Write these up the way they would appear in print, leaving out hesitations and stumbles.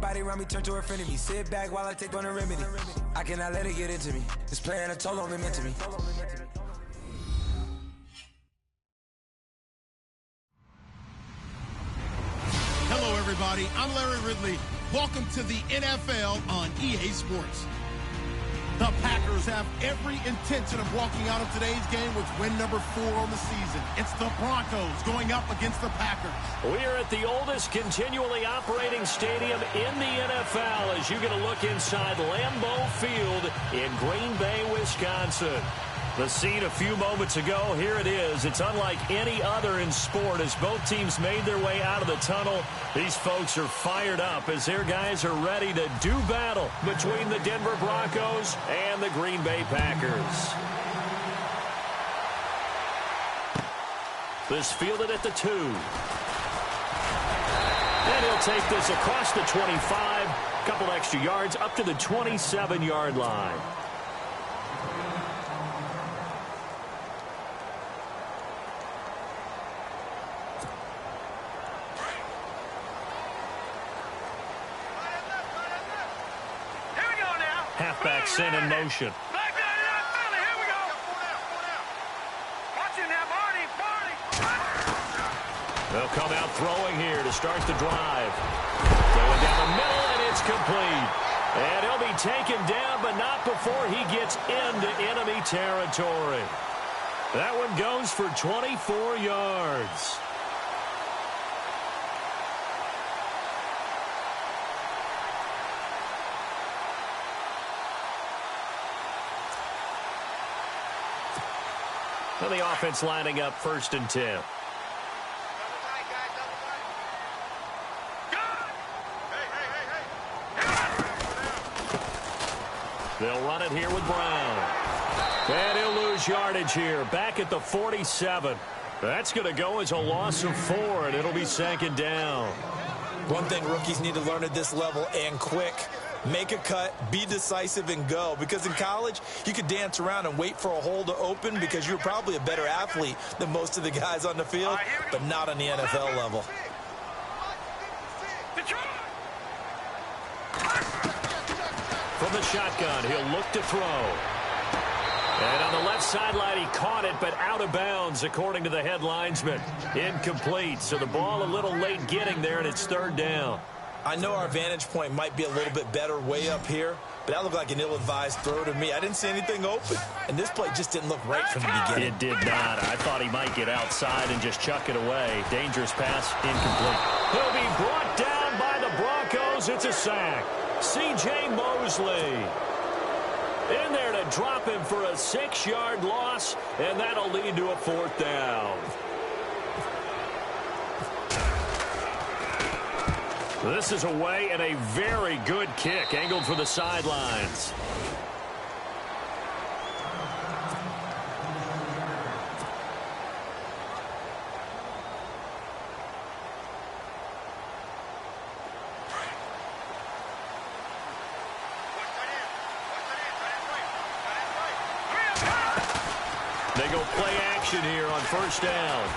Everybody around me turn to a friend of me. Sit back while I take on a remedy. I cannot let it get into me. This playing a toll on me meant to me. Hello, everybody. I'm Larry Ridley. Welcome to the NFL on EA Sports. The Packers have every intention of walking out of today's game with win number 4 on the season. It's the Broncos going up against the Packers. We are at the oldest continually operating stadium in the NFL as you get a look inside Lambeau Field in Green Bay, Wisconsin. The scene a few moments ago, here it is. It's unlike any other in sport as both teams made their way out of the tunnel. These folks are fired up as their guys are ready to do battle between the Denver Broncos and the Green Bay Packers. This fielded at the 2. And he'll take this across the 25. A couple extra yards up to the 27-yard line. Halfback sent in motion. They'll come out throwing here to start the drive. Going down the middle, and it's complete. And he'll be taken down, but not before he gets into enemy territory. That one goes for 24 yards. And the offense lining up 1st and 10. They'll run it here with Brown. And he'll lose yardage here. Back at the 47. That's going to go as a loss of 4, and it'll be 2nd down. One thing rookies need to learn at this level, and quick. Make a cut, be decisive, and go. Because in college, you could dance around and wait for a hole to open because you're probably a better athlete than most of the guys on the field, but not on the NFL level. From the shotgun, he'll look to throw. And on the left sideline, he caught it, but out of bounds, according to the head linesman. Incomplete, so the ball a little late getting there, and it's 3rd down. I know our vantage point might be a little bit better way up here, but that looked like an ill-advised throw to me. I didn't see anything open, and this play just didn't look right from the beginning. It did not. I thought he might get outside and just chuck it away. Dangerous pass, incomplete. He'll be brought down by the Broncos. It's a sack. C.J. Mosley in there to drop him for a 6-yard loss, and that'll lead to a 4th down. This is away and a very good kick, angled for the sidelines. They go play action here on 1st down.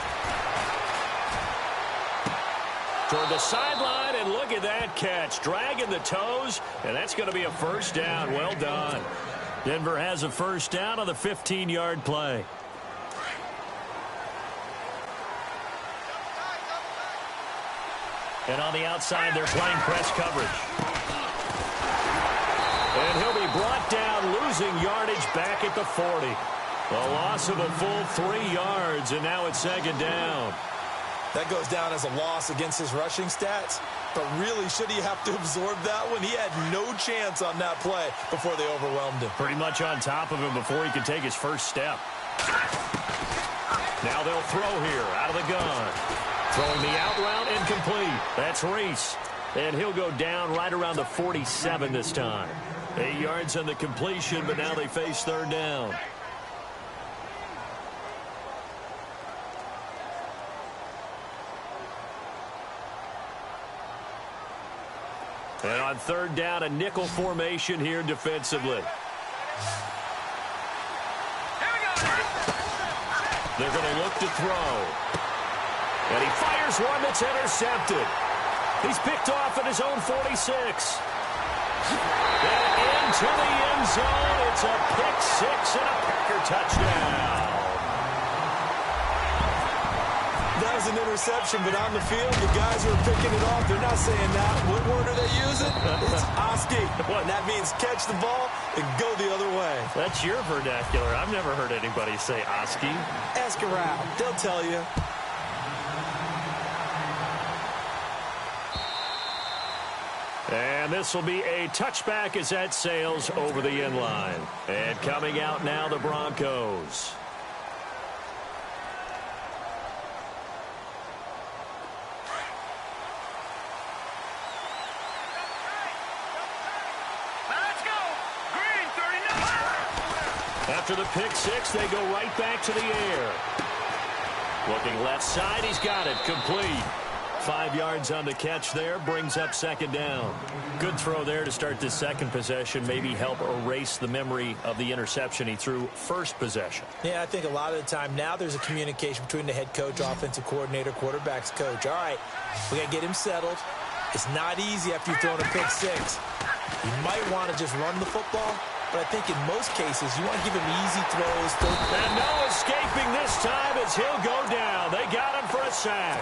Toward the sideline, and look at that catch. Dragging the toes, and that's going to be a 1st down. Well done. Denver has a 1st down on the 15-yard play. And on the outside, they're playing press coverage. And he'll be brought down, losing yardage back at the 40. A loss of a full 3 yards, and now it's 2nd down. That goes down as a loss against his rushing stats. But really, should he have to absorb that one? He had no chance on that play before they overwhelmed him. Pretty much on top of him before he could take his first step. Now they'll throw here out of the gun. Throwing the out route, incomplete. That's Reese. And he'll go down right around the 47 this time. 8 yards on the completion, but now they face 3rd down. And on 3rd down, a nickel formation here defensively. They're going to look to throw. And he fires one that's intercepted. He's picked off at his own 46. And into the end zone. It's a pick six and a Packer touchdown. That was an interception, but on the field, the guys who are picking it off, they're not saying that. What word are they using? It's Oski. And that means catch the ball and go the other way. That's your vernacular. I've never heard anybody say Oski. Ask around. They'll tell you. And this will be a touchback as that sails over the end line. And coming out now, the Broncos. After the pick six, they go right back to the air. Looking left side, he's got it. Complete. 5 yards on the catch there, brings up second down. Good throw there to start this second possession, maybe help erase the memory of the interception he threw first possession. Yeah, I think a lot of the time now there's a communication between the head coach, offensive coordinator, quarterback's coach. All right, we got to get him settled. It's not easy after you've thrown a pick six. You might want to just run the football, but I think in most cases you want to give him easy throws. And no escaping this time as he'll go down. They got him for a sack.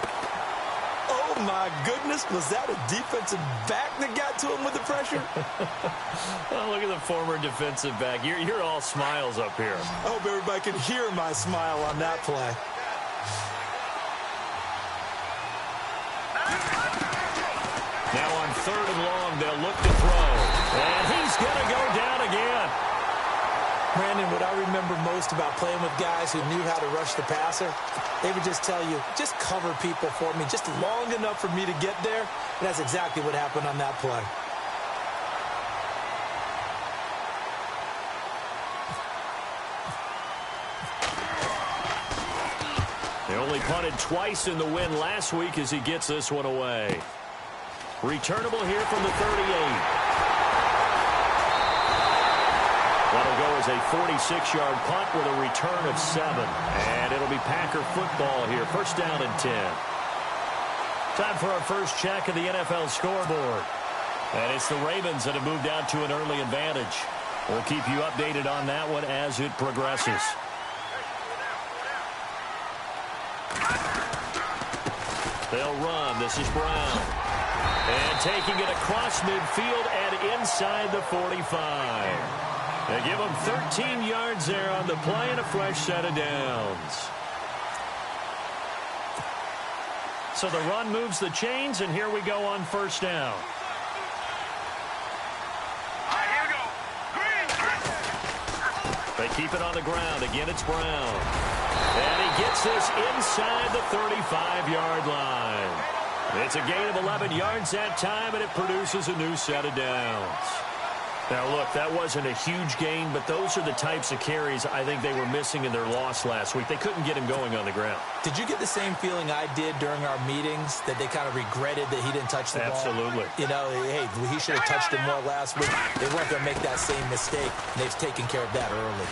Oh, my goodness. Was that a defensive back that got to him with the pressure? Oh, look at the former defensive back. You're all smiles up here. I hope everybody can hear my smile on that play. Now on third and long, they'll look to throw. And he's going to go down again. Brandon, what I remember most about playing with guys who knew how to rush the passer, they would just tell you, just cover people for me, just long enough for me to get there. And that's exactly what happened on that play. They only punted twice in the win last week as he gets this one away. Returnable here from the 38. That'll go as a 46-yard punt with a return of 7. And it'll be Packer football here. First down and 10. Time for our first check of the NFL scoreboard. And it's the Ravens that have moved out to an early advantage. We'll keep you updated on that one as it progresses. They'll run. This is Brown. And taking it across midfield and inside the 45. They give him 13 yards there on the play and a fresh set of downs. So the run moves the chains, and here we go on first down. Here we go. They keep it on the ground. Again, it's Brown. And he gets this inside the 35-yard line. It's a gain of 11 yards that time, and it produces a new set of downs. Now, look, that wasn't a huge gain, but those are the types of carries I think they were missing in their loss last week. They couldn't get him going on the ground. Did you get the same feeling I did during our meetings, that they kind of regretted that he didn't touch the ball? Absolutely. You know, hey, he should have touched it more last week. They weren't going to make that same mistake. They've taken care of that early.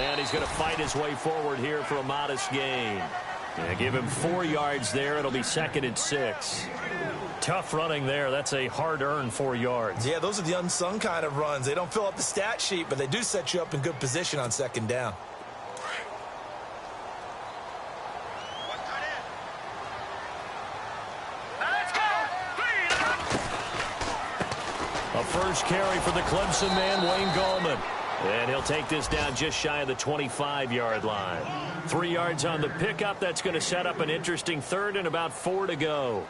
And he's going to fight his way forward here for a modest gain. Yeah, give him 4 yards there. It'll be second and 6. Tough running there. That's a hard-earned 4 yards. Yeah, those are the unsung kind of runs. They don't fill up the stat sheet, but they do set you up in good position on second down. A first carry for the Clemson man, Wayne Gallman. And he'll take this down just shy of the 25-yard line. 3 yards on the pickup. That's going to set up an interesting third and about 4 to go.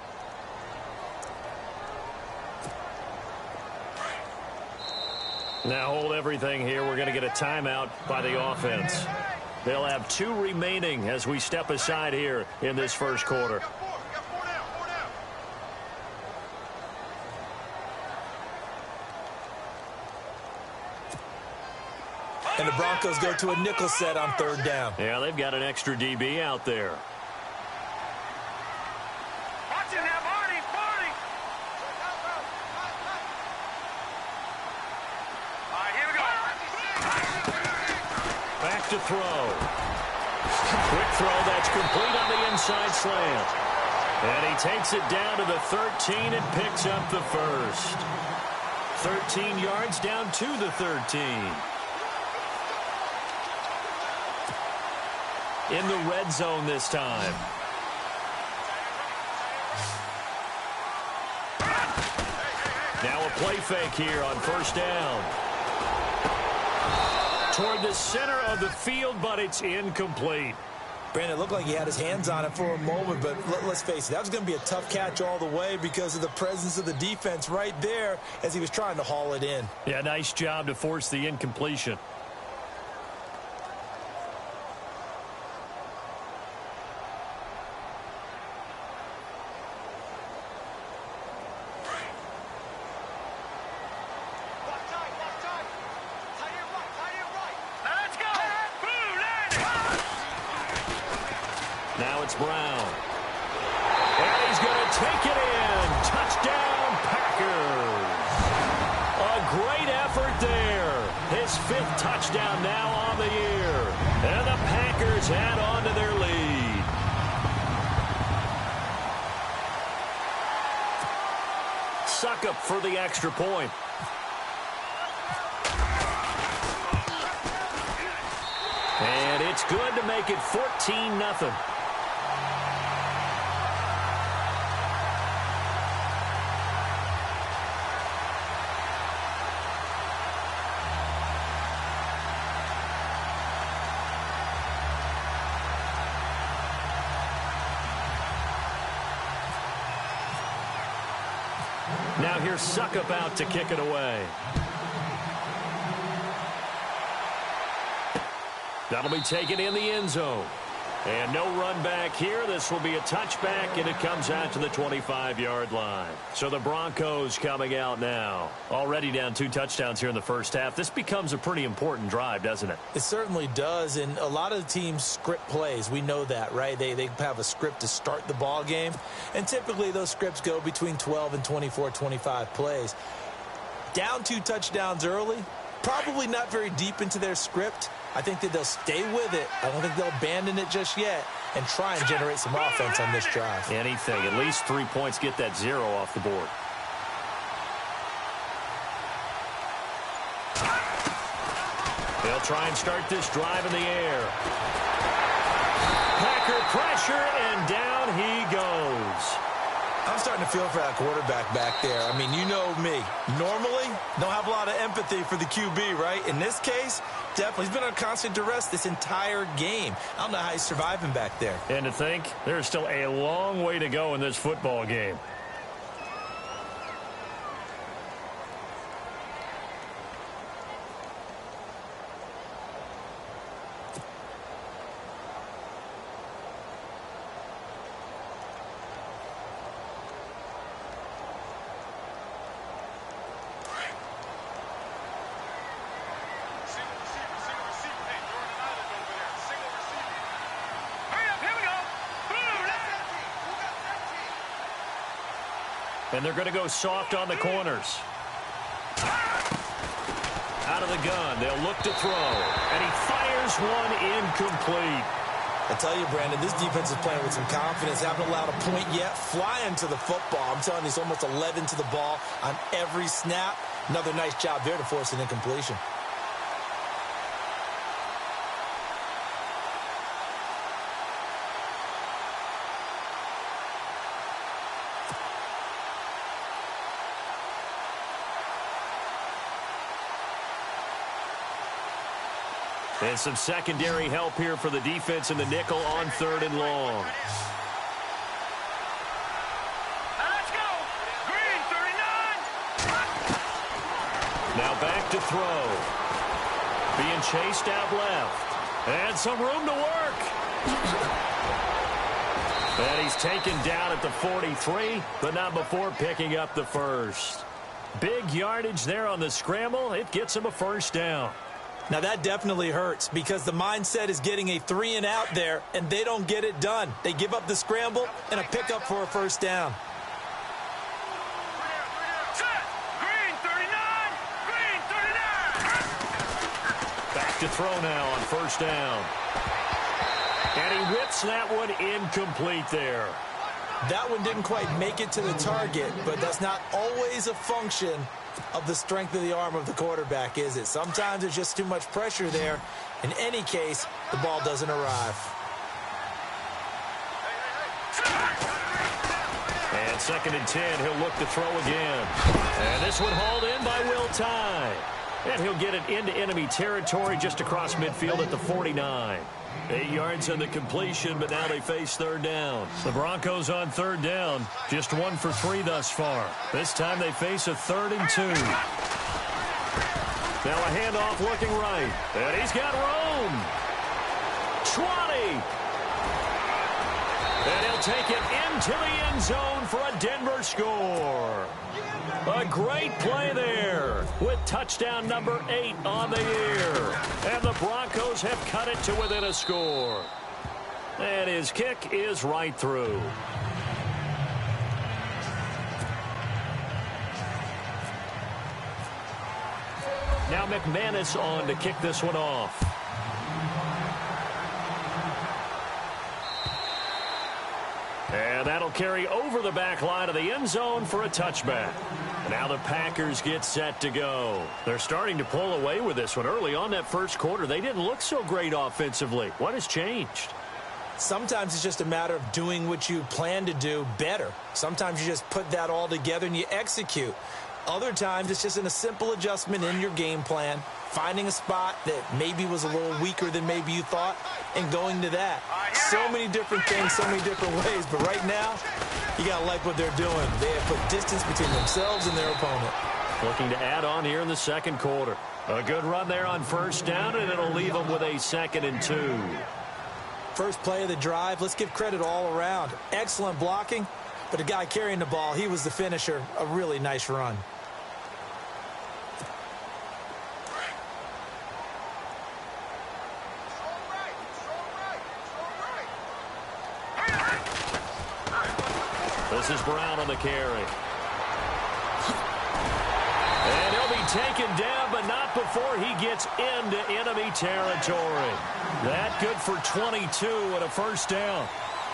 Now hold everything here. We're going to get a timeout by the offense. They'll have 2 remaining as we step aside here in this first quarter. And the Broncos go to a nickel set on third down. Yeah, they've got an extra DB out there. Watch it now, Barney. All right, here we go. Back to throw. Quick throw that's complete on the inside slant. And he takes it down to the 13 and picks up the first. 13 yards down to the 13. In the red zone this time. Now a play fake here on first down. Toward the center of the field, but it's incomplete. Brandon, it looked like he had his hands on it for a moment, but let's face it, that was going to be a tough catch all the way because of the presence of the defense right there as he was trying to haul it in. Yeah, nice job to force the incompletion. Now it's Brown. And he's going to take it in. Touchdown, Packers. A great effort there. His 5th touchdown now on the year. And the Packers add on to their lead. Suckup for the extra point. And it's good to make it 14-0. Now here's Suckup out to kick it away. That'll be taken in the end zone. And no run back here. This will be a touchback, and it comes out to the 25-yard line. So the Broncos coming out now. Already down 2 touchdowns here in the first half. This becomes a pretty important drive, doesn't it? It certainly does, and a lot of the teams script plays. We know that, right? They have a script to start the ball game, and typically those scripts go between 12 and 24, 25 plays. Down 2 touchdowns early, probably not very deep into their script. I think that they'll stay with it. I don't think they'll abandon it just yet and try and generate some offense on this drive. Anything. At least 3 points, get that 0 off the board. They'll try and start this drive in the air. Packer pressure, and down he goes. I'm starting to feel for that quarterback back there. I mean, you know me. Normally, don't have a lot of empathy for the QB, right? In this case, definitely. He's been on constant duress this entire game. I don't know how he's surviving back there. And to think, there's still a long way to go in this football game. And they're going to go soft on the corners. Out of the gun, they'll look to throw. And he fires one incomplete. I tell you, Brandon, this defense is playing with some confidence. Haven't allowed a point yet. Flying to the football. I'm telling you, it's almost 11 to the ball on every snap. Another nice job there to force an incompletion. And some secondary help here for the defense in the nickel on 3rd and long. Let's go. Green, 39. Now back to throw. Being chased out left. And some room to work. And he's taken down at the 43, but not before picking up the first. Big yardage there on the scramble. It gets him a first down. Now, that definitely hurts because the mindset is getting a 3 and out there, and they don't get it done. They give up the scramble and a pickup for a first down. Green, 39. Green, 39. Back to throw now on first down. And he whips that one incomplete there. That one didn't quite make it to the target, but that's not always a function of the strength of the arm of the quarterback, is it? Sometimes there's just too much pressure there. In any case, the ball doesn't arrive. And 2nd and 10, he'll look to throw again. And this one hauled in by Will Tye. And he'll get it into enemy territory just across midfield at the 49. 8 yards on the completion, but now they face 3rd down. The Broncos on 3rd down, just 1 for 3 thus far. This time they face a 3rd and 2. Now a handoff looking right. And he's got room. 20. And he'll take it into the end zone for a Denver score. A great play there with touchdown number 8 on the year. And the Broncos have cut it to within a score. And his kick is right through. Now McManus on to kick this one off. And that'll carry over the back line of the end zone for a touchback. Now the Packers get set to go. They're starting to pull away with this one. Early on that first quarter, they didn't look so great offensively. What has changed? Sometimes it's just a matter of doing what you plan to do better. Sometimes you just put that all together and you execute. Other times it's just in a simple adjustment in your game plan, finding a spot that maybe was a little weaker than maybe you thought, and going to that. So many different things, so many different ways, but right now, you got to like what they're doing. They have put distance between themselves and their opponent. Looking to add on here in the second quarter. A good run there on 1st down, and it'll leave them with a 2nd and 2. First play of the drive, let's give credit all around. Excellent blocking, but the guy carrying the ball, he was the finisher. A really nice run. This is Brown on the carry. And he'll be taken down, but not before he gets into enemy territory. That good for 22 and a 1st down.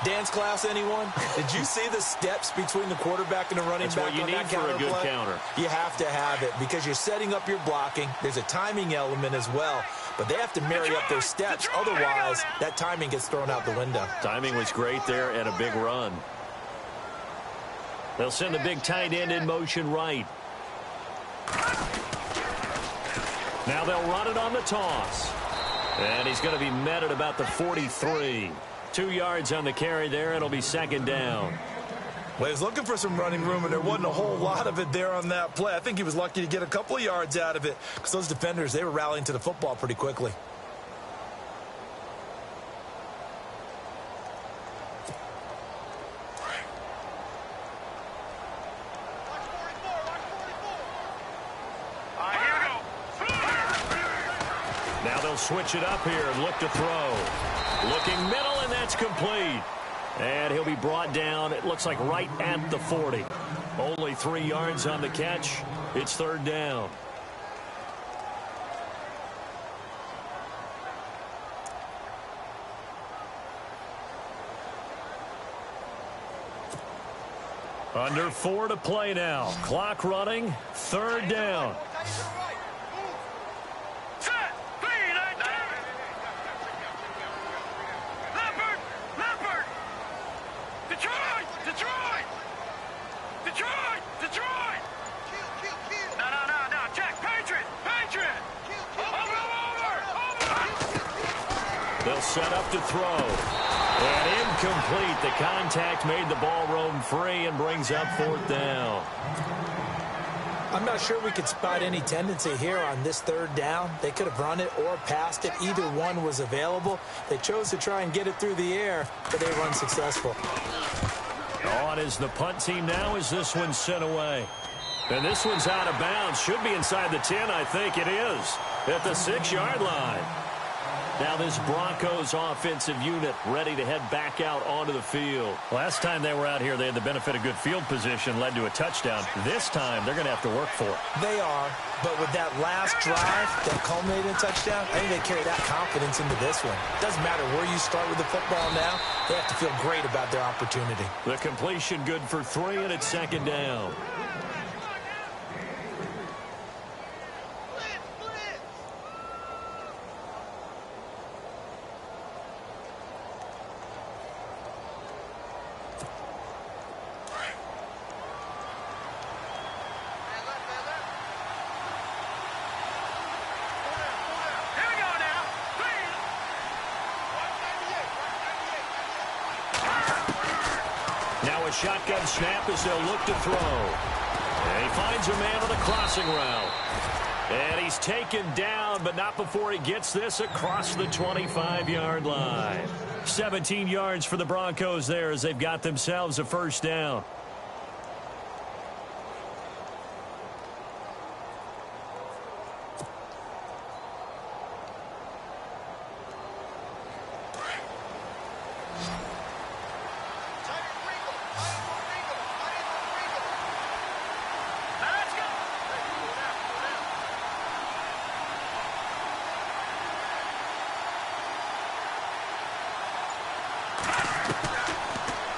Dance class, anyone? Did you see the steps between the quarterback and the running back on that counter play? That's what you need for a good counter. You have to have it because you're setting up your blocking. There's a timing element as well, but they have to marry up their steps. Otherwise, that timing gets thrown out the window. Timing was great there and a big run. They'll send the big tight end in motion right. Now they'll run it on the toss. And he's going to be met at about the 43. 2 yards on the carry there. It'll be 2nd down. Well, he was looking for some running room, and there wasn't a whole lot of it there on that play. I think he was lucky to get a couple of yards out of it because those defenders, they were rallying to the football pretty quickly. Now they'll switch it up here and look to throw. Looking middle, and that's complete. And he'll be brought down, it looks like right at the 40. Only 3 yards on the catch. It's 3rd down. Under 4 to play now. Clock running. 3rd down. They'll set up to throw. And incomplete. The contact made the ball roam free and brings up 4th down. I'm not sure we could spot any tendency here on this 3rd down. They could have run it or passed it. Either one was available. They chose to try and get it through the air, but they were unsuccessful. On is the punt team now as this one's sent away. And this one's out of bounds. Should be inside the 10, I think it is. At the 6-yard line. Now this Broncos offensive unit ready to head back out onto the field. Last time they were out here, they had the benefit of good field position, led to a touchdown. This time, they're going to have to work for it. They are, but with that last drive that culminated in a touchdown, I think they carry that confidence into this one. Doesn't matter where you start with the football now, they have to feel great about their opportunity. The completion good for 3, and it's second down. Shotgun snap as they'll look to throw. And he finds a man on the crossing route. And he's taken down, but not before he gets this across the 25-yard line. 17 yards for the Broncos there as they've got themselves a first down.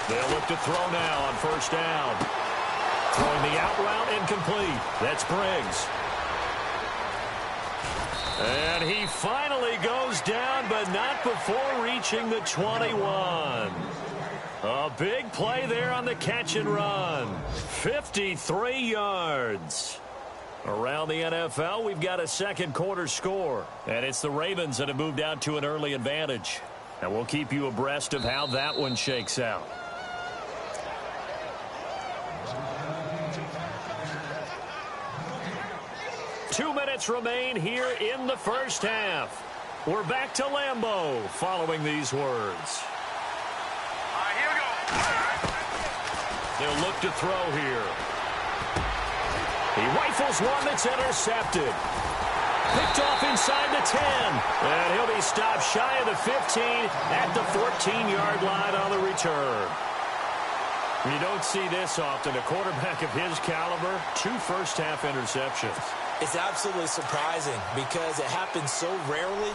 They'll look to throw now on first down. Throwing the out route incomplete. That's Briggs. And he finally goes down, but not before reaching the 21. A big play there on the catch and run. 53 yards. Around the NFL, we've got a second quarter score. And it's the Ravens that have moved out to an early advantage. And we'll keep you abreast of how that one shakes out. Two minutes remain here in the first half. We're back to Lambeau following these words. All right, here we go. They'll look to throw here. He rifles one that's intercepted. Picked off inside the 10. And he'll be stopped shy of the 15 at the 14-yard line on the return. You don't see this often. A quarterback of his caliber, 2 first-half interceptions. It's absolutely surprising because it happens so rarely.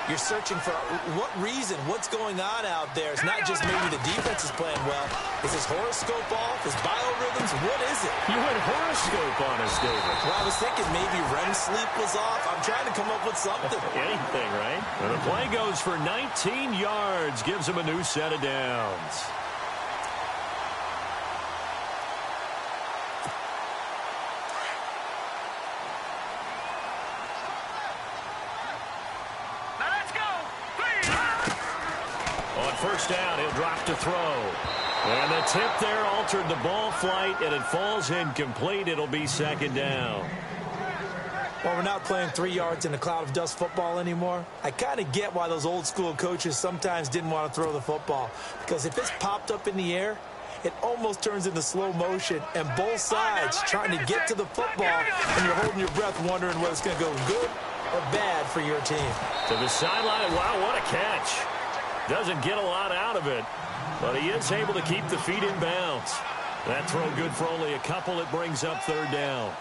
You're searching for what reason, what's going on out there. It's not just maybe the defense is playing well. Is his horoscope off? His biorhythms? What is it? You went horoscope on us, David. Well, I was thinking maybe REM sleep was off. I'm trying to come up with something. Anything, right? And the play goes for 19 yards. Gives him a new set of downs. First down, he'll drop to throw. And the tip there altered the ball flight, and it falls incomplete. It'll be second down. Well, we're not playing 3 yards in a cloud of dust football anymore. I kind of get why those old school coaches sometimes didn't want to throw the football. Because if it's popped up in the air, it almost turns into slow motion, and both sides trying to get to the football, and you're holding your breath wondering whether it's going to go good or bad for your team. To the sideline, wow, what a catch. Doesn't get a lot out of it, but he is able to keep the feet in bounds. That throw good for only a couple. It brings up third down.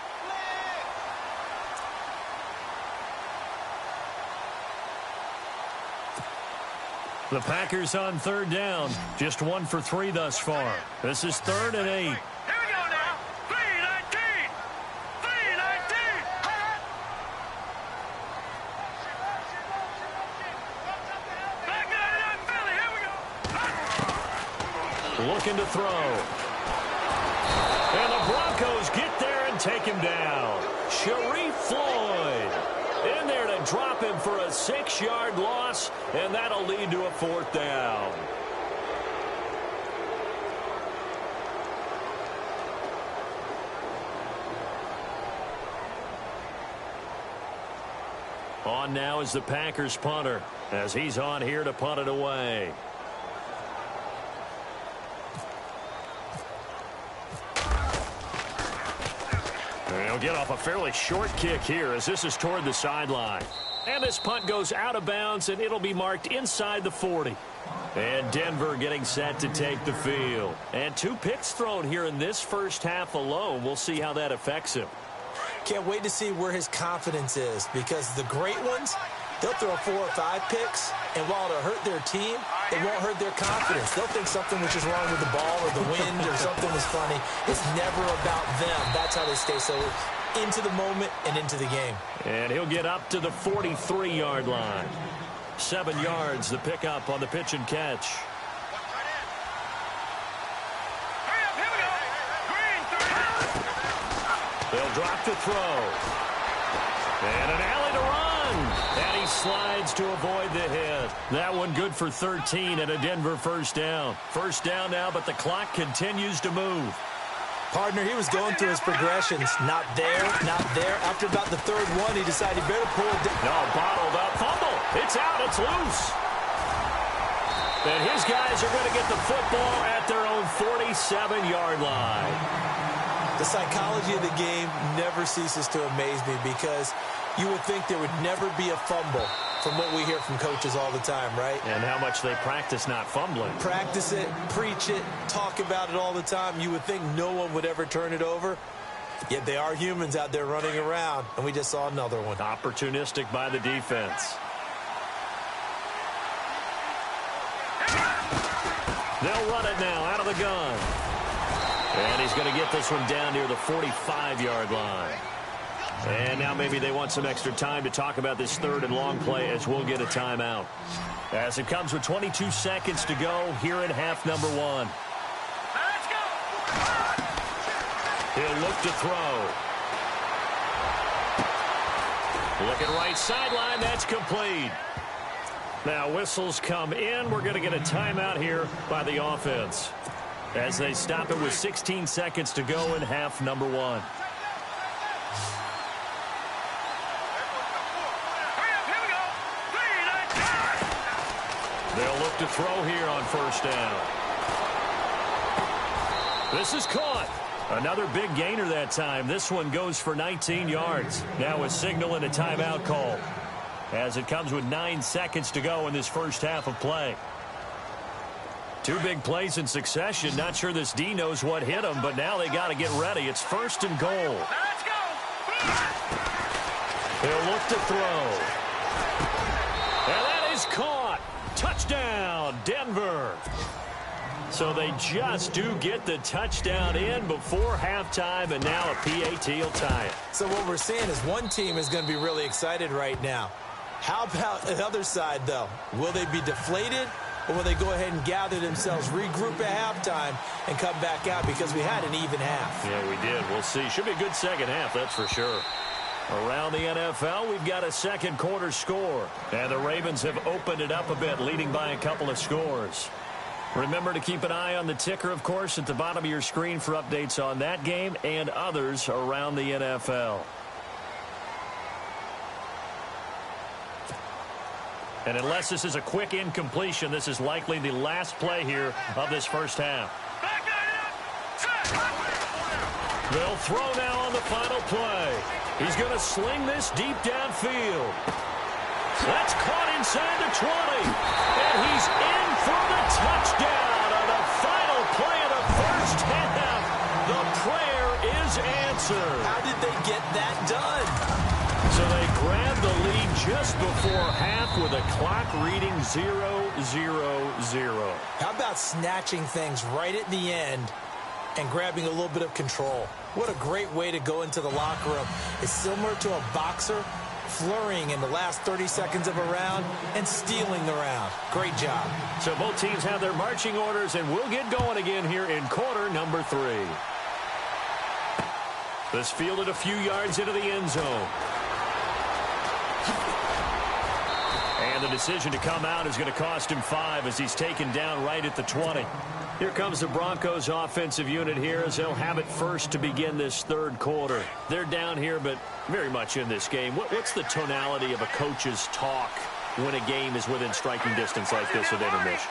The Packers on third down. Just 1 for 3 thus far. This is 3rd and 8. Here we go now. 3-19. 3-19. Back 99 Philly. Here we go. Looking to throw. And the Broncos get there and take him down. Sharif Floyd in there to drop him for a 6-yard loss, and that'll lead to a 4th down. On now is the Packers punter as he's on here to punt it away. And he'll get off a fairly short kick here as this is toward the sideline. And this punt goes out of bounds, and it'll be marked inside the 40. And Denver getting set to take the field. And 2 picks thrown here in this first half alone. We'll see how that affects him. Can't wait to see where his confidence is, because the great ones, they'll throw 4 or 5 picks, and while it'll hurt their team, it won't hurt their confidence. They'll think something was just wrong with the ball or the wind or something was funny. It's never about them. That's how they stay so into the moment and into the game. And he'll get up to the 43-yard line. 7 yards, the pickup on the pitch and catch. Hurry up, here we go. Green, 30. They'll drop to throw. And an alley to run. And he slides to avoid the hit. That one good for 13 and a Denver first down. First down now, but the clock continues to move. Partner, he was going through his progressions. Not there, not there. After about the 3rd one, he decided he better pull it down. No, bottled up. Fumble. It's out. It's loose. And his guys are going to get the football at their own 47-yard line. The psychology of the game never ceases to amaze me, because you would think there would never be a fumble from what we hear from coaches all the time, right? And how much they practice not fumbling. Practice it, preach it, talk about it all the time. You would think no one would ever turn it over. Yet they are humans out there running around, and we just saw another one. Opportunistic by the defense. They'll run it now out of the gun. And he's going to get this one down near the 45-yard line. And now maybe they want some extra time to talk about this 3rd and long play, as we'll get a timeout. As it comes with 22 seconds to go here in half number 1. Let's go. He'll look to throw. Looking right sideline. That's complete. Now whistles come in. We're going to get a timeout here by the offense, as they stop it with 16 seconds to go in half number 1. They'll look to throw here on first down. This is caught. Another big gainer that time. This one goes for 19 yards. Now a signal and a timeout call, as it comes with 9 seconds to go in this first half of play. 2 big plays in succession. Not sure this D knows what hit him, but now they got to get ready. It's 1st and goal. Let's go. They'll look to throw. And that is caught. Touchdown, Denver. So they just do get the touchdown in before halftime, and now a PAT will tie it. So what we're seeing is one team is going to be really excited right now. How about the other side, though? Will they be deflated, or will they go ahead and gather themselves, regroup at halftime, and come back out, because we had an even half? Yeah, we did. We'll see. Should be a good second half, that's for sure. Around the NFL, we've got a second quarter score. And the Ravens have opened it up a bit, leading by a couple of scores. Remember to keep an eye on the ticker, of course, at the bottom of your screen for updates on that game and others around the NFL. And unless this is a quick incompletion, this is likely the last play here of this first half. They'll throw now on the final play. He's going to sling this deep downfield. That's caught inside the 20. And he's in for the touchdown on the final play of the first half. The prayer is answered. How did they get that done? So they grab the lead just before half with a clock reading 0-0-0. How about snatching things right at the end and grabbing a little bit of control? What a great way to go into the locker room. It's similar to a boxer flurrying in the last 30 seconds of a round and stealing the round. Great job. So both teams have their marching orders, and we'll get going again here in quarter number 3. This fielded a few yards into the end zone. And the decision to come out is going to cost him 5 as he's taken down right at the 20. Here comes the Broncos offensive unit here as they'll have it first to begin this third quarter. They're down here, but very much in this game. What's the tonality of a coach's talk when a game is within striking distance like this with intermission?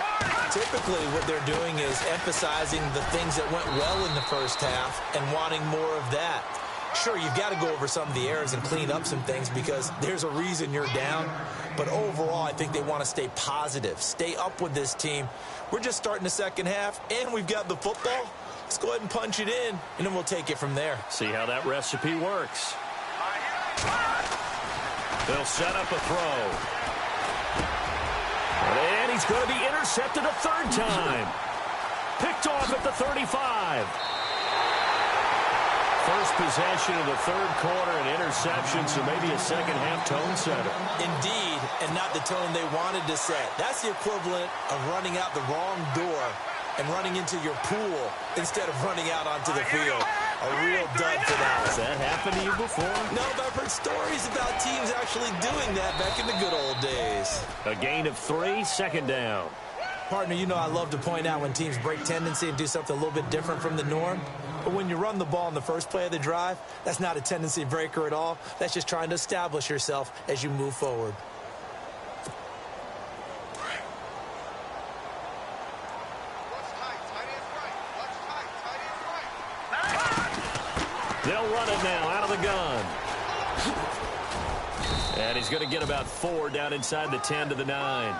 Typically what they're doing is emphasizing the things that went well in the first half and wanting more of that. Sure, you've got to go over some of the errors and clean up some things because there's a reason you're down. But overall, I think they want to stay positive, stay up with this team. We're just starting the second half, and we've got the football. Let's go ahead and punch it in, and then we'll take it from there. See how that recipe works. They'll set up a throw. And he's going to be intercepted a third time. Picked off at the 35. First possession of the third quarter, an interception, so maybe a second-half tone setter. Indeed, and not the tone they wanted to set. That's the equivalent of running out the wrong door and running into your pool instead of running out onto the field. A real dud for that. Has that happened to you before? No, but I've heard stories about teams actually doing that back in the good old days. A gain of 3, second down. Partner, you know I love to point out when teams break tendency and do something a little bit different from the norm. But when you run the ball in the first play of the drive, that's not a tendency breaker at all. That's just trying to establish yourself as you move forward. They'll run it now out of the gun. And he's going to get about 4 down inside the 10 to the 9.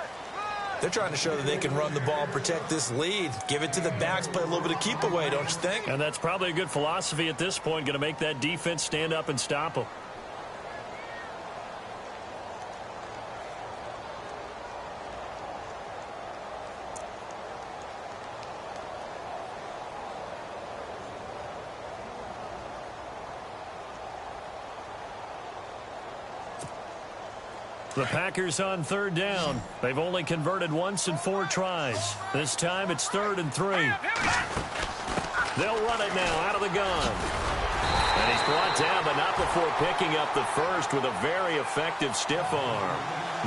They're trying to show that they can run the ball and protect this lead. Give it to the backs, play a little bit of keep away, don't you think? And that's probably a good philosophy at this point, going to make that defense stand up and stop them. The Packers on third down. They've only converted once in 4 tries. This time it's 3rd and 3. They'll run it now out of the gun. And he's brought down, but not before picking up the first with a very effective stiff arm.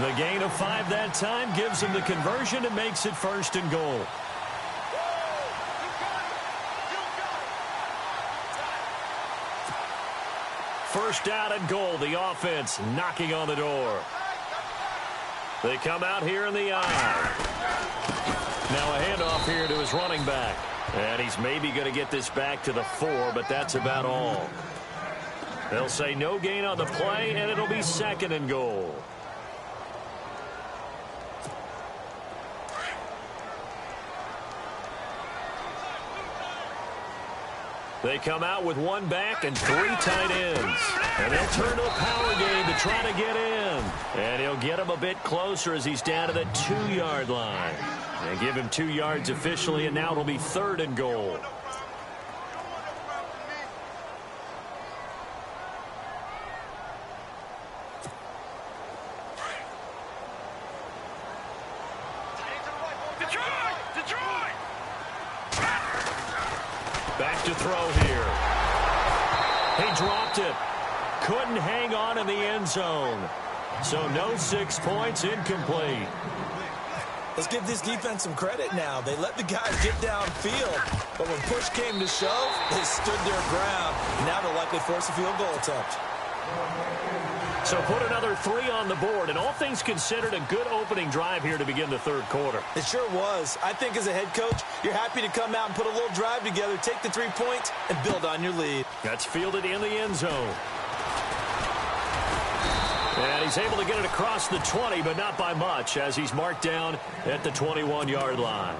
The gain of 5 that time gives him the conversion and makes it 1st and goal. First down and goal. The offense knocking on the door. They come out here in the eye. Now a handoff here to his running back. And he's maybe going to get this back to the 4, but that's about all. They'll say no gain on the play, and it'll be 2nd and goal. They come out with 1 back and 3 tight ends. And they'll turn to the power game to try to get in. And he'll get him a bit closer as he's down to the 2-yard line. And give him 2 yards officially, and now it'll be 3rd and goal. Back to throw here. He dropped it. Couldn't hang on in the end zone. So no 6 points, incomplete. Let's give this defense some credit now. They let the guys get downfield. But when push came to shove, they stood their ground. Now they'll likely force a field goal attempt. So put another 3 on the board, and all things considered, a good opening drive here to begin the 3rd quarter. It sure was. I think as a head coach, you're happy to come out and put a little drive together, take the 3 points, and build on your lead. That's fielded in the end zone. And he's able to get it across the 20, but not by much, as he's marked down at the 21-yard line.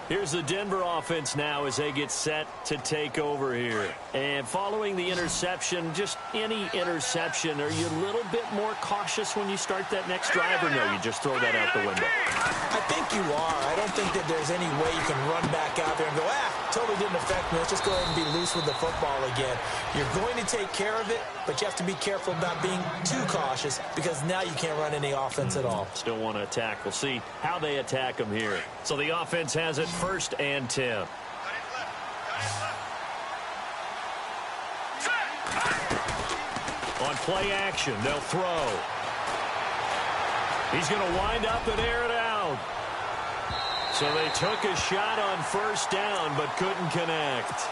Here's the Denver offense now as they get set to take over here. And following the interception, just any interception, are you a little bit more cautious when you start that next drive, or no, you just throw that out the window? I think you are. I don't think that there's any way you can run back out there and go, totally didn't affect me. Let's just go ahead and be loose with the football again. You're going to take care of it, but you have to be careful about being too cautious because now you can't run any offense at all. Still want to attack. We'll see how they attack them here. So the offense has it 1st and 10. On play action, they'll throw. He's going to wind up and air it out. So they took a shot on 1st down, but couldn't connect.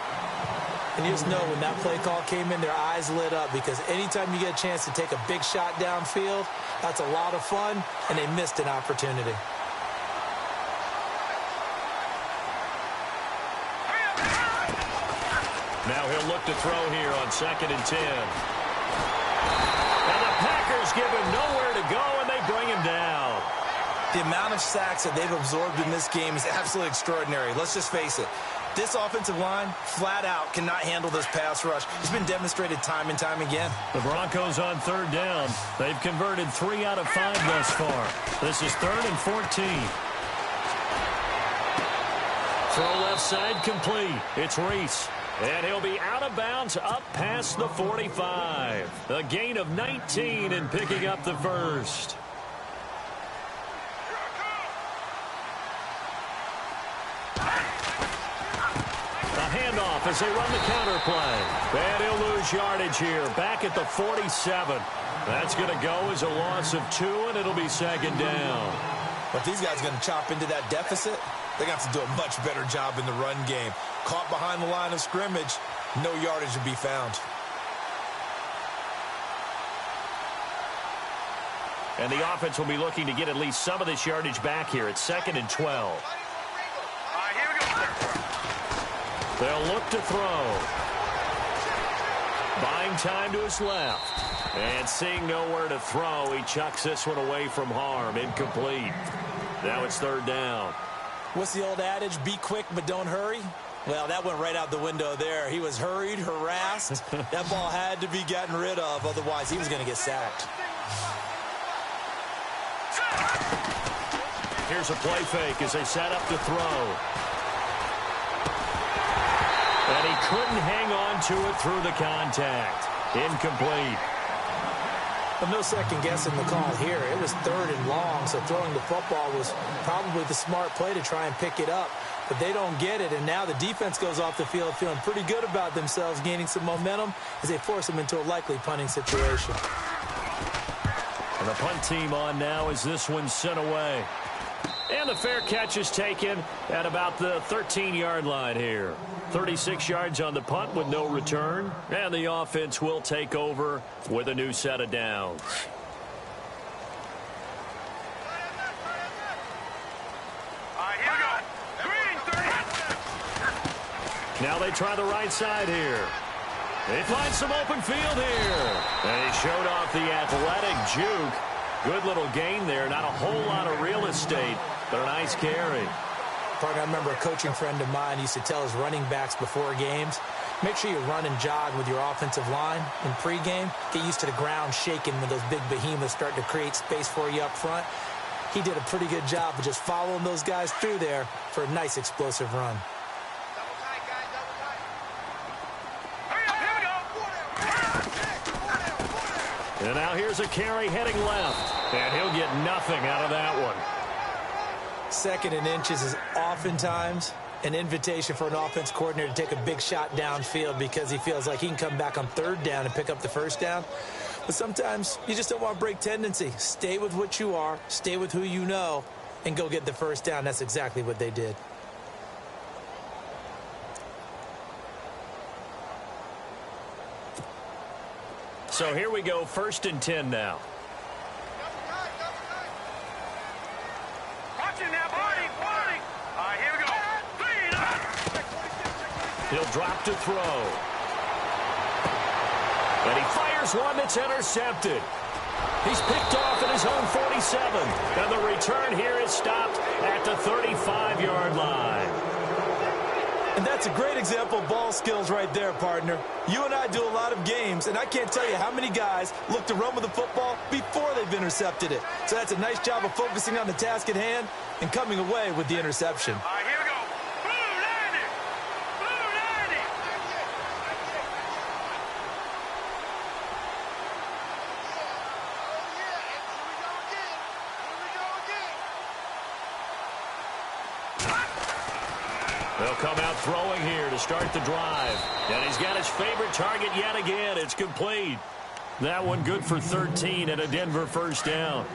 And you just know when that play call came in, their eyes lit up because anytime you get a chance to take a big shot downfield, that's a lot of fun, and they missed an opportunity. Now he'll look to throw here on 2nd and 10. And the Packers give him nowhere to go, and they bring him down. The amount of sacks that they've absorbed in this game is absolutely extraordinary. Let's just face it. This offensive line, flat out, cannot handle this pass rush. It's been demonstrated time and time again. The Broncos on 3rd down. They've converted 3 out of 5 thus far. This is 3rd and 14. Throw left side complete. It's Reese. And he'll be out of bounds up past the 45. A gain of 19 and picking up the first. A handoff as they run the counter play. And he'll lose yardage here. Back at the 47. That's going to go as a loss of 2, and it'll be 2nd down. But these guys are going to chop into that deficit. They're going to have to do a much better job in the run game. Caught behind the line of scrimmage, no yardage to be found. And the offense will be looking to get at least some of this yardage back here at 2nd and 12. Here we go. They'll look to throw. Buying time to his left. And seeing nowhere to throw, he chucks this one away from harm. Incomplete. Now it's 3rd down. What's the old adage? Be quick, but don't hurry. Well, that went right out the window there. He was hurried, harassed. That ball had to be gotten rid of. Otherwise, he was going to get sacked. Here's a play fake as they set up to throw. And he couldn't hang on to it through the contact. Incomplete. But no second guessing the call here. It was 3rd and long, so throwing the football was probably the smart play to try and pick it up. But they don't get it, and now the defense goes off the field feeling pretty good about themselves, gaining some momentum as they force them into a likely punting situation. And the punt team on now as this one's sent away. And the fair catch is taken at about the 13-yard line here. 36 yards on the punt with no return. And the offense will take over with a new set of downs. Here we go. Green 30. Now they try the right side here. They find some open field here. And he showed off the athletic juke. Good little gain there. Not a whole lot of real estate, but a nice carry. Partner, I remember a coaching friend of mine used to tell his running backs before games, make sure you run and jog with your offensive line in pregame. Get used to the ground shaking when those big behemoths start to create space for you up front. He did a pretty good job of just following those guys through there for a nice explosive run. And now here's a carry heading left. And he'll get nothing out of that one. 2nd and inches is oftentimes an invitation for an offense coordinator to take a big shot downfield because he feels like he can come back on 3rd down and pick up the 1st down. But sometimes you just don't want to break tendency. Stay with what you are, stay with who you know, and go get the 1st down. That's exactly what they did. So here we go, 1st and 10 now. Watching now, Barney. Here we go. He'll drop to throw. And he fires one that's intercepted. He's picked off at his own 47. And the return here is stopped at the 35-yard line. And that's a great example of ball skills right there, partner. You and I do a lot of games, and I can't tell you how many guys look to run with the football before they've intercepted it. So that's a nice job of focusing on the task at hand and coming away with the interception. Here we go. Blue 90. Blue 90. They'll come out throwing here to start the drive. And he's got his favorite target yet again. It's complete. That one good for 13 and a Denver 1st down.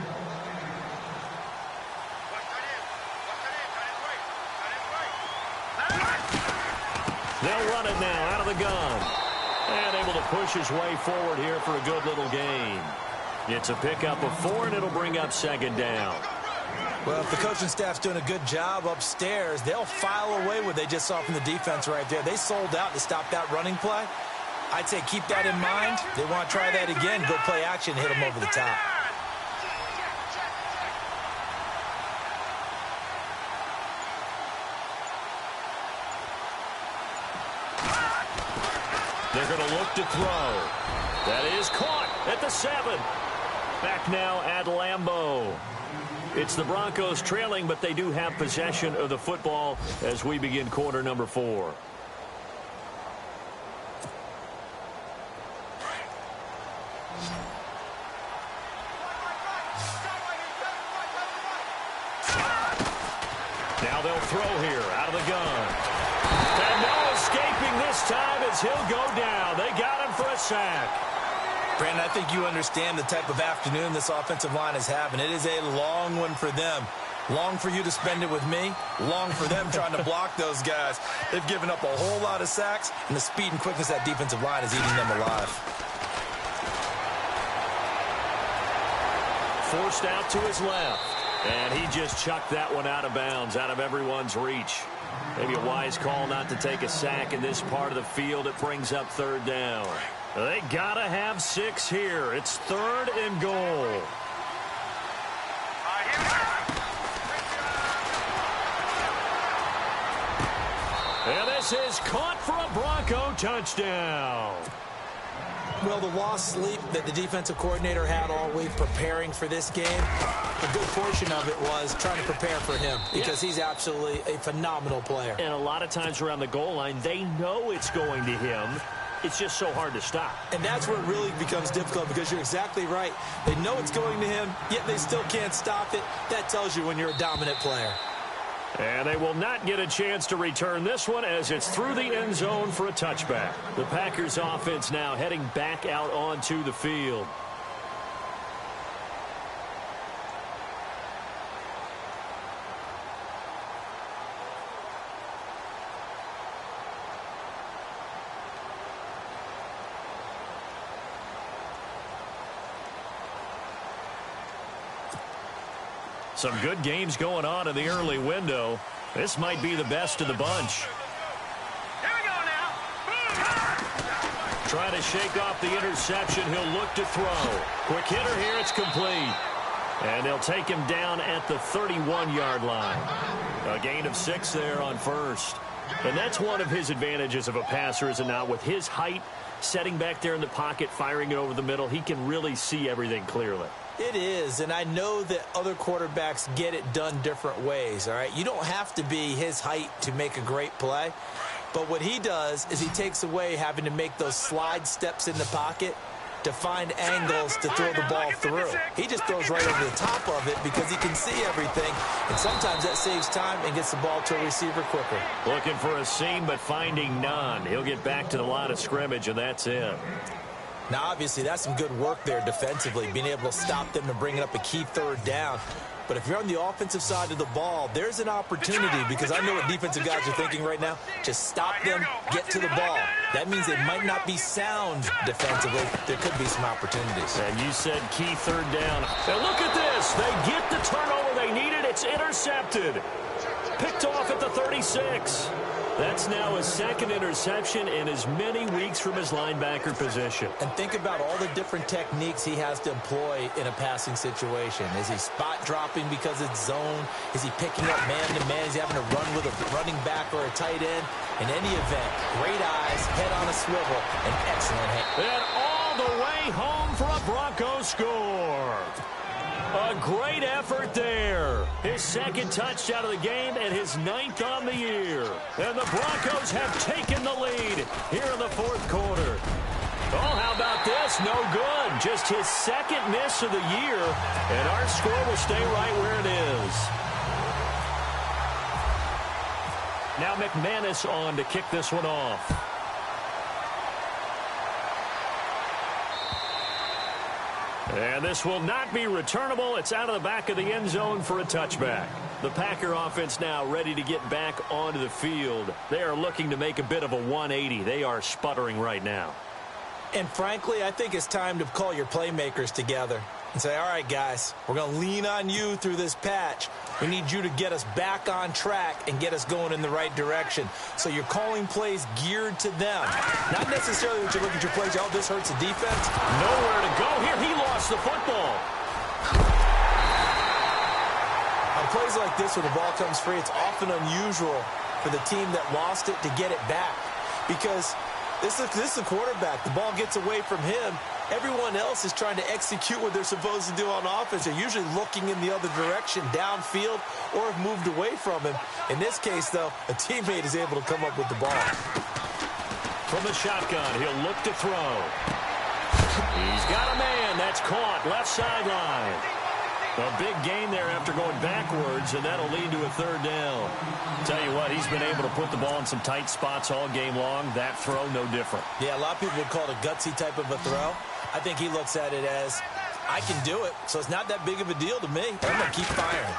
They'll run it now out of the gun. And able to push his way forward here for a good little gain. It's a pickup of 4, and it'll bring up 2nd down. Well, if the coaching staff's doing a good job upstairs, they'll file away what they just saw from the defense right there. They sold out to stop that running play. I'd say keep that in mind. They want to try that again, go play action, hit them over the top. They're going to look to throw. That is caught at the 7. Back now at Lambeau. It's the Broncos trailing, but they do have possession of the football as we begin quarter number 4. Now they'll throw here out of the gun. And no escaping this time as he'll go down. They got him for a sack. Brandon, I think you understand the type of afternoon this offensive line is having. It is a long one for them. Long for you to spend it with me. Long for them trying to block those guys. They've given up a whole lot of sacks, and the speed and quickness of that defensive line is eating them alive. Forced out to his left. And he just chucked that one out of bounds, out of everyone's reach. Maybe a wise call not to take a sack in this part of the field. It brings up 3rd down. They got to have 6 here. It's 3rd and goal. And this is caught for a Bronco touchdown. Well, the lost sleep that the defensive coordinator had all week preparing for this game, a good portion of it was trying to prepare for him because he's absolutely a phenomenal player. And a lot of times around the goal line, they know it's going to him. It's just so hard to stop. And that's where it really becomes difficult because you're exactly right. They know it's going to him, yet they still can't stop it. That tells you when you're a dominant player. And they will not get a chance to return this one as it's through the end zone for a touchback. The Packers offense now heading back out onto the field. Some good games going on in the early window. This might be the best of the bunch. Here we go now. Trying to shake off the interception. He'll look to throw. Quick hitter here. It's complete. And they'll take him down at the 31-yard line. A gain of 6 there on first. And that's one of his advantages of a passer, is it not? With his height, setting back there in the pocket, firing it over the middle, he can really see everything clearly. It is, and I know that other quarterbacks get it done different ways, all right? You don't have to be his height to make a great play, but what he does is he takes away having to make those slide steps in the pocket to find angles to throw the ball through. He just throws right over the top of it because he can see everything, and sometimes that saves time and gets the ball to a receiver quicker. Looking for a seam, but finding none. He'll get back to the line of scrimmage, and that's it. Now, obviously, that's some good work there defensively, being able to stop them and bringing up a key 3rd down. But if you're on the offensive side of the ball, there's an opportunity, because I know what defensive guys are thinking right now. Just stop them, get to the ball. That means they might not be sound defensively. There could be some opportunities. And you said key 3rd down. And look at this. They get the turnover they needed. It's intercepted. Picked off at the 36. That's now his 2nd interception in as many weeks from his linebacker position. And think about all the different techniques he has to employ in a passing situation. Is he spot dropping because it's zone? Is he picking up man-to-man? Is he having to run with a running back or a tight end? In any event, great eyes, head on a swivel, and excellent hand. And all the way home for a Broncos score. A great effort there. His 2nd touchdown of the game and his 9th on the year. And the Broncos have taken the lead here in the 4th quarter. Oh, how about this? No good. Just his 2nd miss of the year. And our score will stay right where it is. Now McManus on to kick this one off. And this will not be returnable. It's out of the back of the end zone for a touchback. The Packer offense now ready to get back onto the field. They are looking to make a bit of a 180. They are sputtering right now. And frankly, I think it's time to call your playmakers together. and say, all right, guys, we're going to lean on you through this patch. We need you to get us back on track and get us going in the right direction. So you're calling plays geared to them. Not necessarily that you look at your plays, oh, this hurts the defense. Nowhere to go here. He lost the football. On plays like this where the ball comes free, it's often unusual for the team that lost it to get it back. Because this is a quarterback. The ball gets away from him. Everyone else is trying to execute what they're supposed to do on offense. They're usually looking in the other direction, downfield, or have moved away from him. In this case, though, a teammate is able to come up with the ball. From the shotgun, he'll look to throw. He's got a man. That's caught. Left sideline. A big gain there after going backwards, and that'll lead to a third down. Tell you what, he's been able to put the ball in some tight spots all game long. That throw, no different. Yeah, a lot of people would call it a gutsy type of a throw. I think he looks at it as, I can do it, so it's not that big of a deal to me. I'm going to keep firing.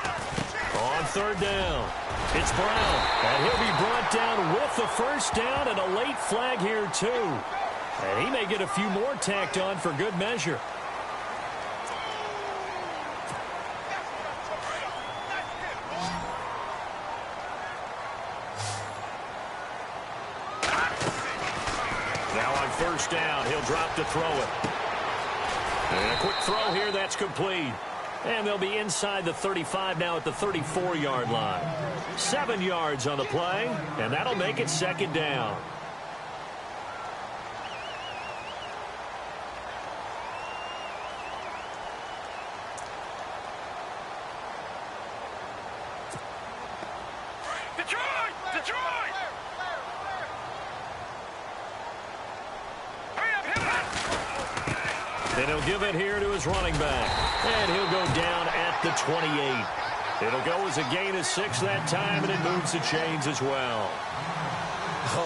On third down, it's Brown, and he'll be brought down with the first down and a late flag here, too. And he may get a few more tacked on for good measure. First down, he'll drop to throw it. And a quick throw here, that's complete. And they'll be inside the 35 now at the 34-yard line. 7 yards on the play, and that'll make it second down. And he'll give it here to his running back. And he'll go down at the 28. It'll go as a gain of 6 that time, and it moves the chains as well.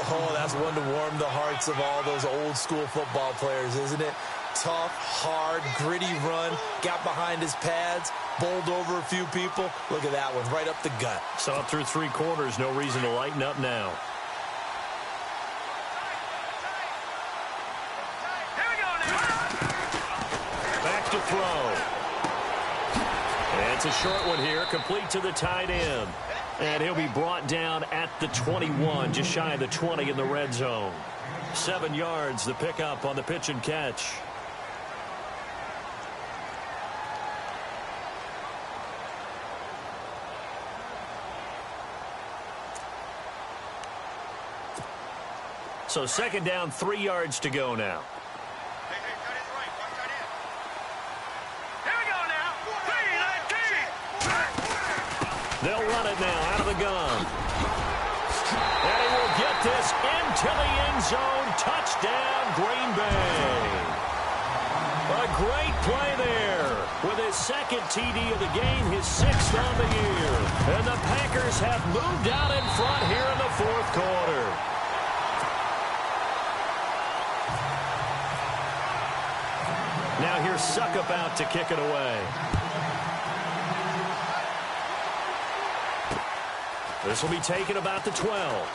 Oh, that's one to warm the hearts of all those old school football players, isn't it? Tough, hard, gritty run. Got behind his pads, bowled over a few people. Look at that one, right up the gut. Saw it through 3 quarters. No reason to lighten up now. To throw. And it's a short one here, complete to the tight end. And he'll be brought down at the 21, just shy of the 20 in the red zone. 7 yards, the pickup on the pitch and catch. So second down, 3 yards to go now. They'll run it now out of the gun. And he will get this into the end zone. Touchdown, Green Bay. A great play there with his second TD of the game, his 6th on the year. And the Packers have moved out in front here in the 4th quarter. Now here's Suckup out to kick it away. This will be taken about the 12.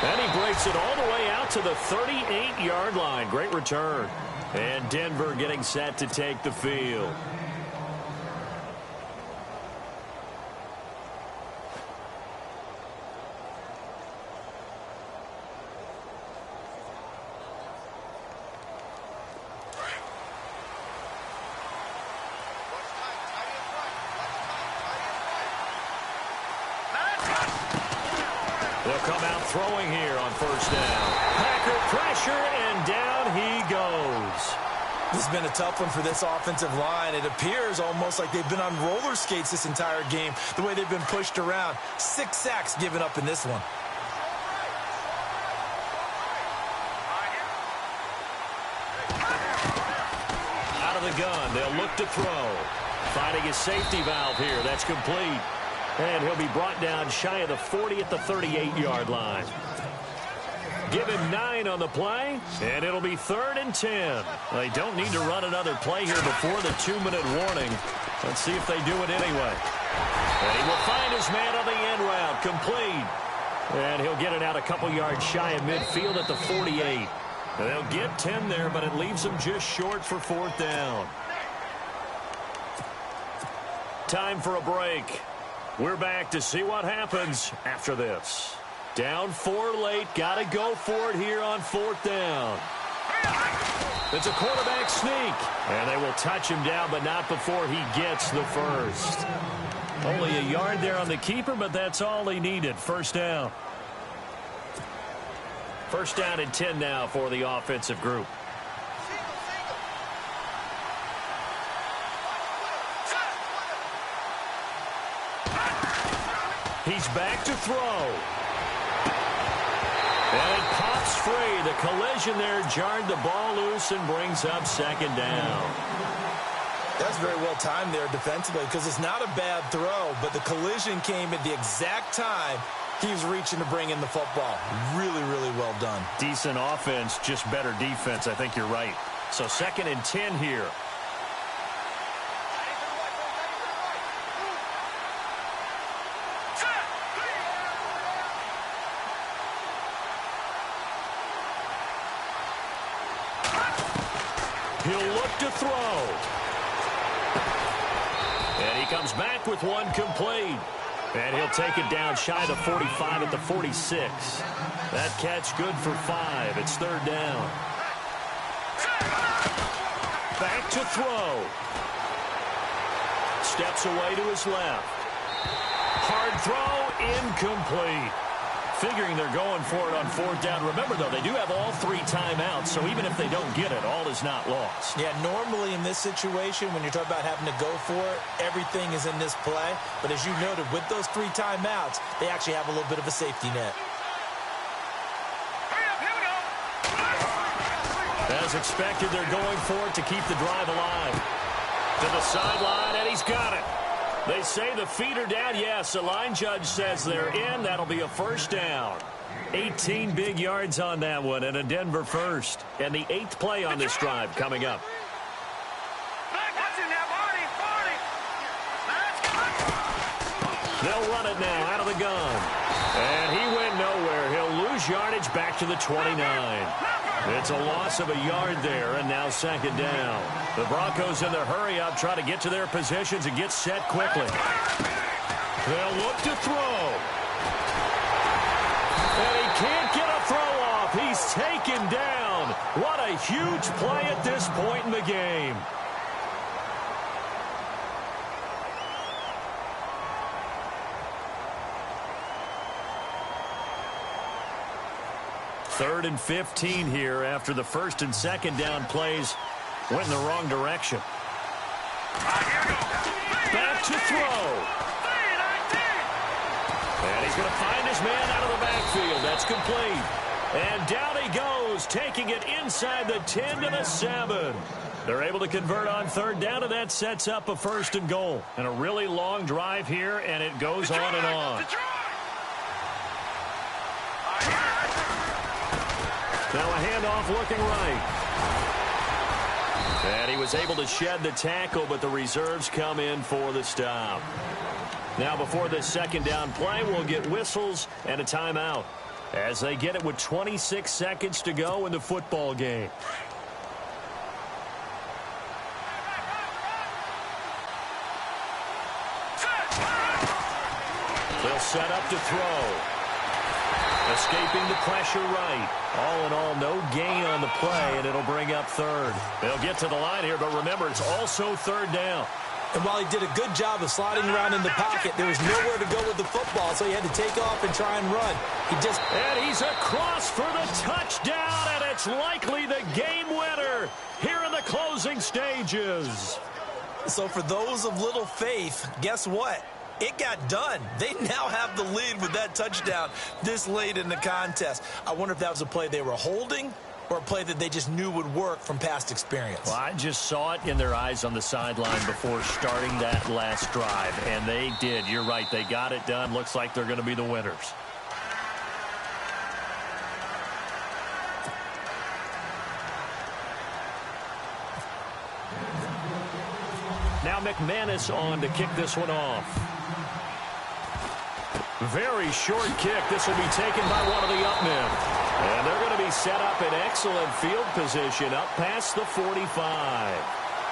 And he breaks it all the way out to the 38-yard line. Great return. And Denver getting set to take the field. They'll come out throwing here on first down. Packer pressure, and down he goes. This has been a tough one for this offensive line. It appears almost like they've been on roller skates this entire game, the way they've been pushed around. 6 sacks given up in this one. Out of the gun, they'll look to throw. Finding his safety valve here. That's complete. And he'll be brought down shy of the 40 at the 38-yard line. Give him 9 on the play, and it'll be 3rd and 10. They don't need to run another play here before the 2-minute warning. Let's see if they do it anyway. And he will find his man on the end route, complete. And he'll get it out a couple yards shy of midfield at the 48. They'll get 10 there, but it leaves them just short for 4th down. Time for a break. We're back to see what happens after this. Down 4 late. Got to go for it here on 4th down. It's a quarterback sneak. And they will touch him down, but not before he gets the first. Only a yard there on the keeper, but that's all he needed. 1st down. 1st down and 10 now for the offensive group. He's back to throw. And it pops free. The collision there jarred the ball loose and brings up 2nd down. That's very well timed there defensively because it's not a bad throw, but the collision came at the exact time he was reaching to bring in the football. Really, really well done. Decent offense, just better defense. I think you're right. So 2nd and 10 here. He'll look to throw. And he comes back with one complete. And he'll take it down shy of the 45 at the 46. That catch good for 5. It's 3rd down. Back to throw. Steps away to his left. Hard throw, incomplete. Figuring they're going for it on 4th down. Remember, though, they do have all 3 timeouts, so even if they don't get it, all is not lost. Yeah, normally in this situation, when you're talking about having to go for it, everything is in this play. But as you noted, with those 3 timeouts, they actually have a little bit of a safety net. As expected, they're going for it to keep the drive alive. To the sideline, and he's got it. They say the feet are down. Yes, the line judge says they're in. That'll be a 1st down. 18 big yards on that one, and a Denver first. And the 8th play on this drive coming up. They'll run it now out of the gun. And he went nowhere. He'll lose yardage back to the 29. It's a loss of a yard there, and now 2nd down. The Broncos in their hurry-up try to get to their positions and get set quickly. They'll look to throw. And he can't get a throw off. He's taken down. What a huge play at this point in the game. Third and 15 here after the 1st and 2nd down plays went in the wrong direction. Back to throw. And he's going to find his man out of the backfield. That's complete. And down he goes, taking it inside the 10 to the 7. They're able to convert on 3rd down, and that sets up a 1st and goal. And a really long drive here, and it goes on and on. Now a handoff looking right. And he was able to shed the tackle, but the reserves come in for the stop. Now before this 2nd down play, we'll get whistles and a timeout as they get it with 26 seconds to go in the football game. They'll set up to throw. Escaping the pressure right. All in all, no gain on the play, and it'll bring up 3rd. They'll get to the line here, but remember, it's also 3rd down. And while he did a good job of sliding around in the pocket, there was nowhere to go with the football, so he had to take off and try and run. And he's across for the touchdown, and it's likely the game winner here in the closing stages. So for those of little faith, guess what? It got done. They now have the lead with that touchdown this late in the contest. I wonder if that was a play they were holding or a play that they just knew would work from past experience. Well, I just saw it in their eyes on the sideline before starting that last drive, and they did. You're right. They got it done. Looks like they're going to be the winners. Now McManus on to kick this one off. Very short kick. This will be taken by one of the up men. And they're going to be set up in excellent field position up past the 45.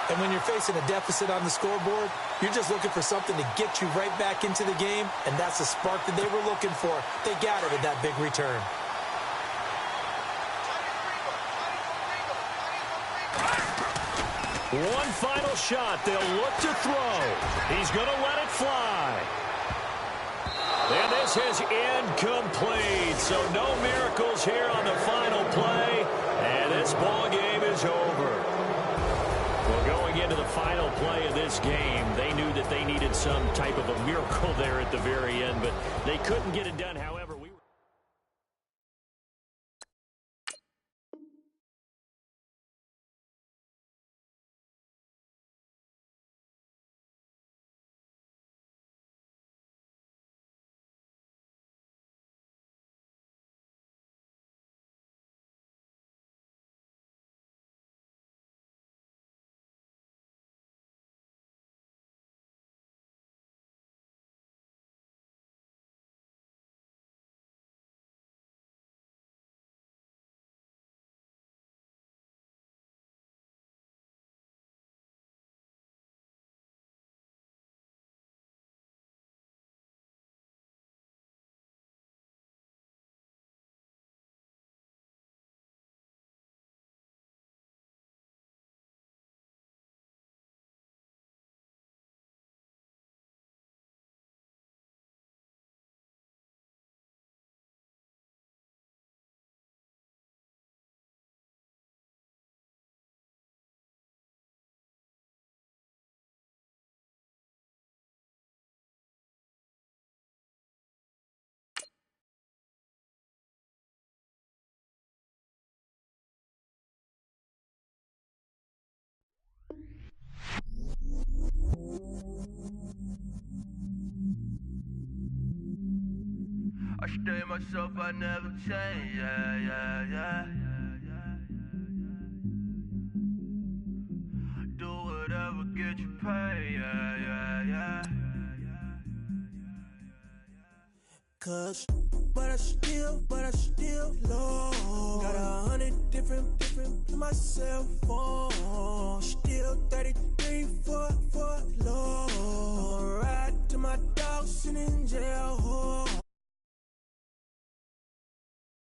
And when you're facing a deficit on the scoreboard, you're just looking for something to get you right back into the game, and that's the spark that they were looking for. They got it with that big return. One final shot. They'll look to throw. He's going to let it fly. And this is incomplete. So no miracles here on the final play. And this ball game is over. Well, going into the final play of this game, they knew that they needed some type of a miracle there at the very end, but they couldn't get it done. However, I stay myself, I never change, yeah. Do whatever, get you paid, yeah. But I still low. Got 100 different myself on.